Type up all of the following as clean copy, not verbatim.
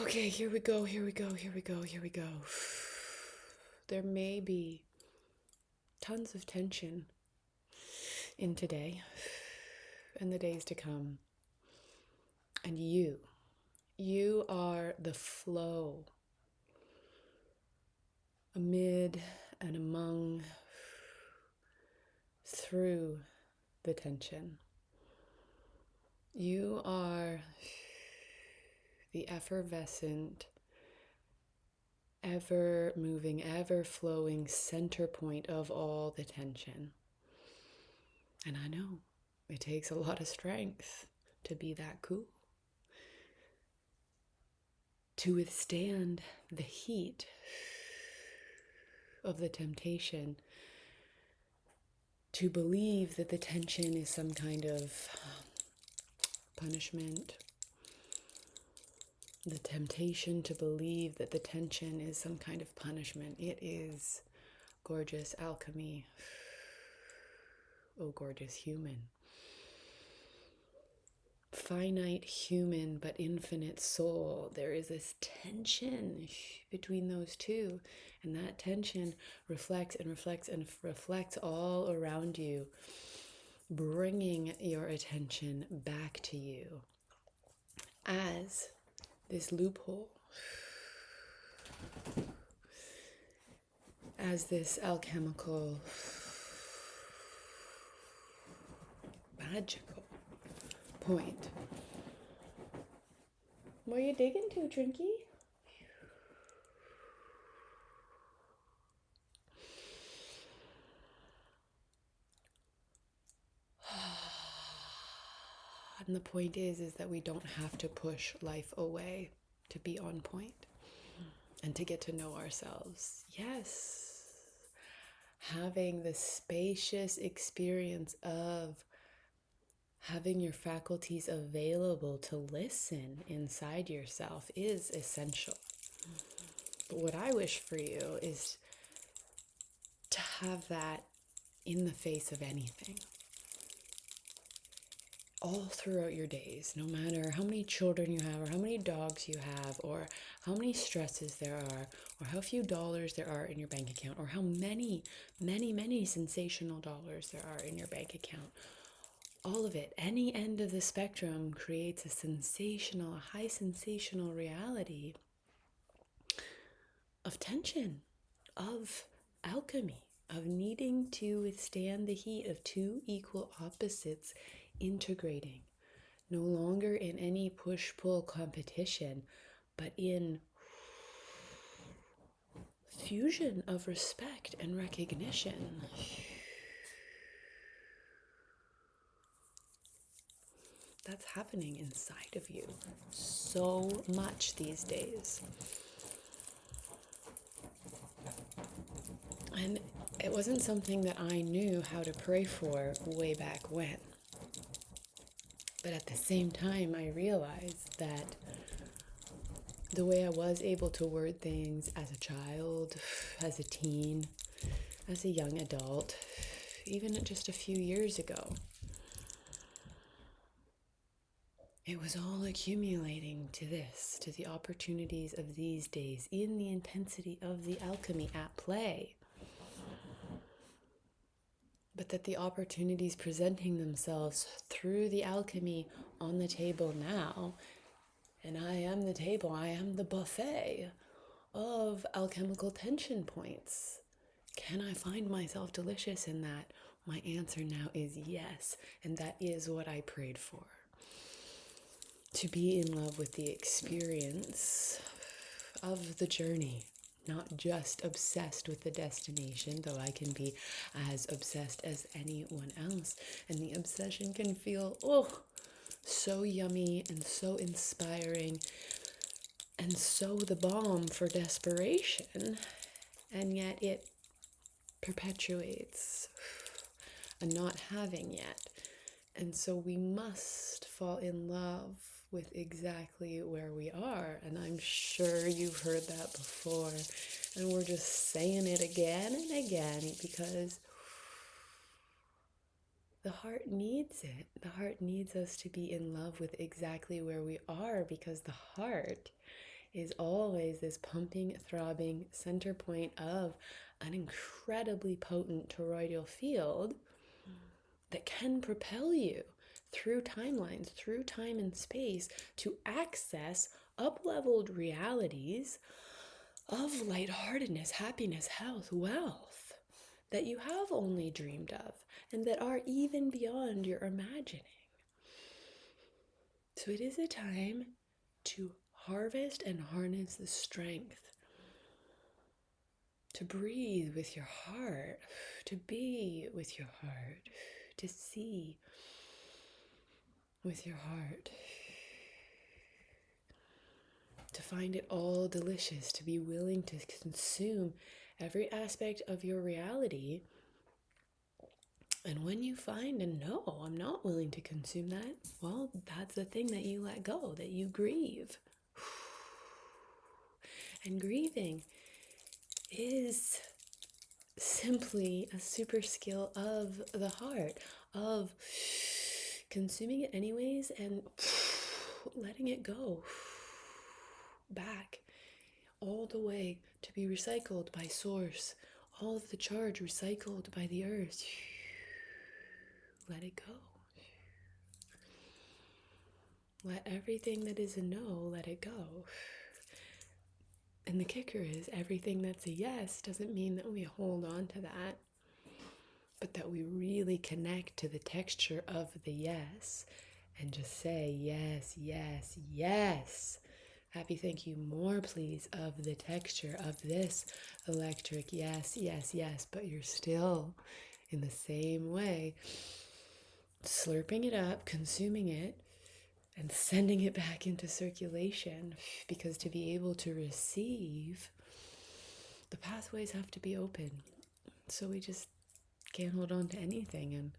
Okay, here we go, here we go, here we go, here we go. There may be tons of tension in today and the days to come. And you are the flow amid and among, through the tension. You are the effervescent, ever moving, ever flowing center point of all the tension. And I know it takes a lot of strength to be that cool, to withstand the heat of the temptation, to believe that the tension is some kind of punishment, the temptation to believe that the tension is some kind of punishment. It is gorgeous alchemy. Oh, gorgeous human. Finite human but infinite soul. There is this tension between those two, and that tension reflects and reflects and reflects all around you, bringing your attention back to you as this loophole, as this alchemical, magical point. Where you digging to, Trinky? And the point is that we don't have to push life away to be on point and to get to know ourselves. Yes, having the spacious experience of having your faculties available to listen inside yourself is essential. But what I wish for you is to have that in the face of anything. All throughout your days, no matter how many children you have, or how many dogs you have, or how many stresses there are, or how few dollars there are in your bank account, or how many sensational dollars there are in your bank account. All of it, any end of the spectrum creates a sensational, a high sensational reality of tension, of alchemy, of needing to withstand the heat of two equal opposites integrating, no longer in any push-pull competition, but in fusion of respect and recognition. That's happening inside of you so much these days. And it wasn't something that I knew how to pray for way back when. But at the same time, I realized that the way I was able to word things as a child, as a teen, as a young adult, even just a few years ago, it was all accumulating to this, to the opportunities of these days, in the intensity of the alchemy at play. But that the opportunities presenting themselves through the alchemy on the table now, and I am the table, I am the buffet of alchemical tension points. Can I find myself delicious in that? My answer now is yes, and that is what I prayed for. To be in love with the experience of the journey. Not just obsessed with the destination, though I can be as obsessed as anyone else. And the obsession can feel, so yummy and so inspiring and so the balm for desperation. And yet it perpetuates a not having yet. And so we must fall in love with exactly where we are. And I'm sure you've heard that before. And we're just saying it again and again because the heart needs it. The heart needs us to be in love with exactly where we are, because the heart is always this pumping, throbbing center point of an incredibly potent toroidal field that can propel you through timelines, through time and space, to access up-leveled realities of lightheartedness, happiness, health, wealth that you have only dreamed of and that are even beyond your imagining. So it is a time to harvest and harness the strength, to breathe with your heart, to be with your heart, to see with your heart, to find it all delicious, to be willing to consume every aspect of your reality. And when you find and no, I'm not willing to consume that, well, that's the thing that you let go, that you grieve. And grieving is simply a super skill of the heart, of consuming it anyways and letting it go back all the way to be recycled by source, all of the charge recycled by the earth. Let it go. Let everything that is a no, let it go. And the kicker is, everything that's a yes doesn't mean that we hold on to that, but that we really connect to the texture of the yes and just say yes, yes, yes. Happy, thank you, more please of the texture of this electric yes, yes, yes, but you're still in the same way slurping it up, consuming it, and sending it back into circulation, because to be able to receive, the pathways have to be open. So we just can't hold on to anything, and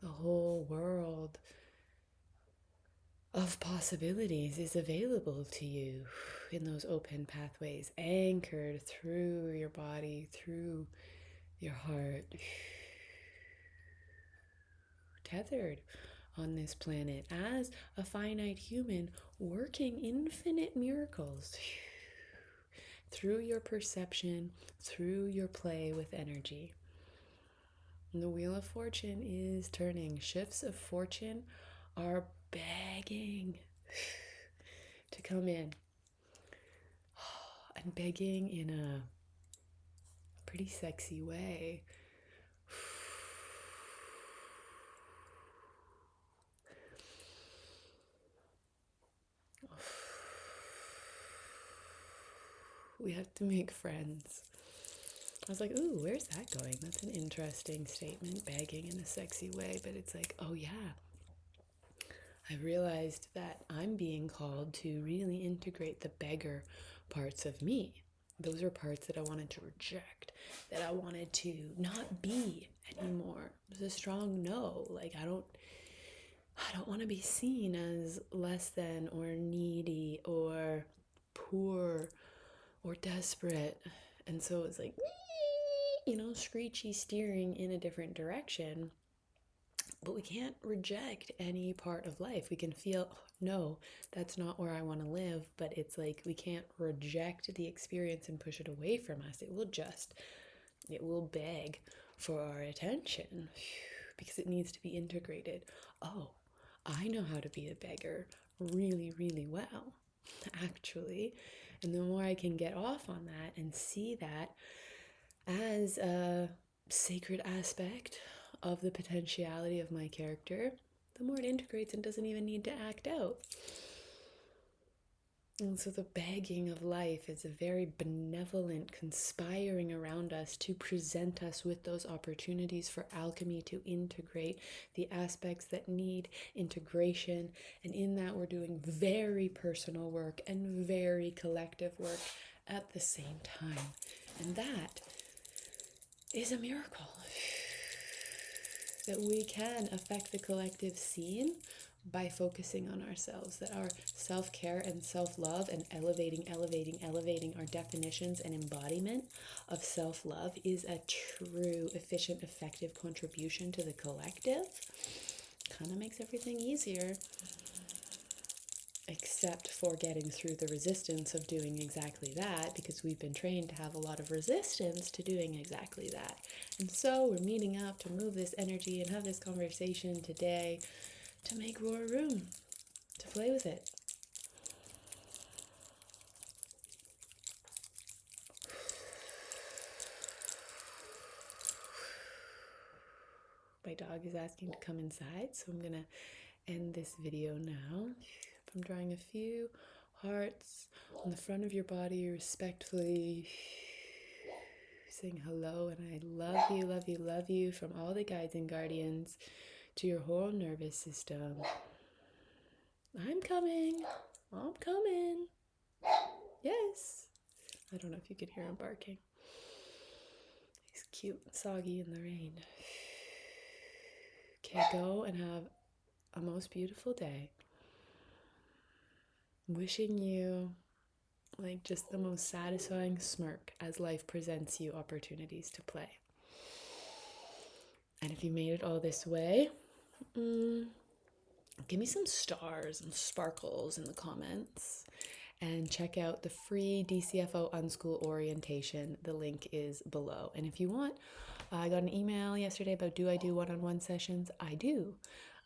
the whole world of possibilities is available to you in those open pathways, anchored through your body, through your heart, tethered on this planet as a finite human, working infinite miracles through your perception, through your play with energy. And the wheel of fortune is turning. Shifts of fortune are begging to come in, and begging in a pretty sexy way. We have to make friends. I was like, ooh, where's that going? That's an interesting statement, begging in a sexy way, but it's like, oh yeah. I realized that I'm being called to really integrate the beggar parts of me. Those are parts that I wanted to reject, that I wanted to not be anymore. It was a strong no. Like, I don't want to be seen as less than or needy or poor or desperate. And so it's like, screechy steering in a different direction. But we can't reject any part of life. We can feel, no, that's not where I want to live, but it's like we can't reject the experience and push it away from us. It will beg for our attention because it needs to be integrated. Oh, I know how to be a beggar really, really well, actually. And the more I can get off on that and see that as a sacred aspect of the potentiality of my character, the more it integrates and doesn't even need to act out. And so the begging of life is a very benevolent conspiring around us to present us with those opportunities for alchemy to integrate the aspects that need integration. And in that, we're doing very personal work and very collective work at the same time. And that is a miracle. That we can affect the collective scene by focusing on ourselves, that our self-care and self-love and elevating our definitions and embodiment of self-love is a true, efficient, effective contribution to the collective. Kind of makes everything easier. except for getting through the resistance of doing exactly that, because we've been trained to have a lot of resistance to doing exactly that. And so we're meeting up to move this energy and have this conversation today to make more room to play with it. My dog is asking to come inside, so I'm gonna end this video now. I'm drawing a few hearts on the front of your body, respectfully saying hello, and I love you, love you, love you, from all the guides and guardians to your whole nervous system. I'm coming. I'm coming. Yes. I don't know if you can hear him barking. He's cute and soggy in the rain. Okay, go and have a most beautiful day. Wishing you like just the most satisfying smirk as life presents you opportunities to play. And if you made it all this way, give me some stars and sparkles in the comments. And check out the free DCFO Unschool orientation. The link is below. And if you want, I got an email yesterday about do I do one-on-one sessions? I do.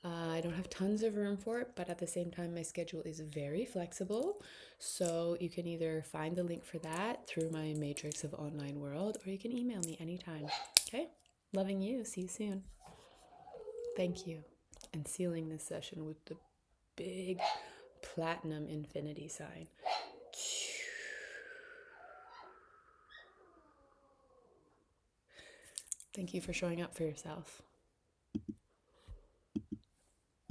I don't have tons of room for it, but at the same time, my schedule is very flexible. So you can either find the link for that through my Matrix of Online World, or you can email me anytime. Okay? Loving you. See you soon. Thank you. And sealing this session with the big platinum infinity sign. Thank you for showing up for yourself.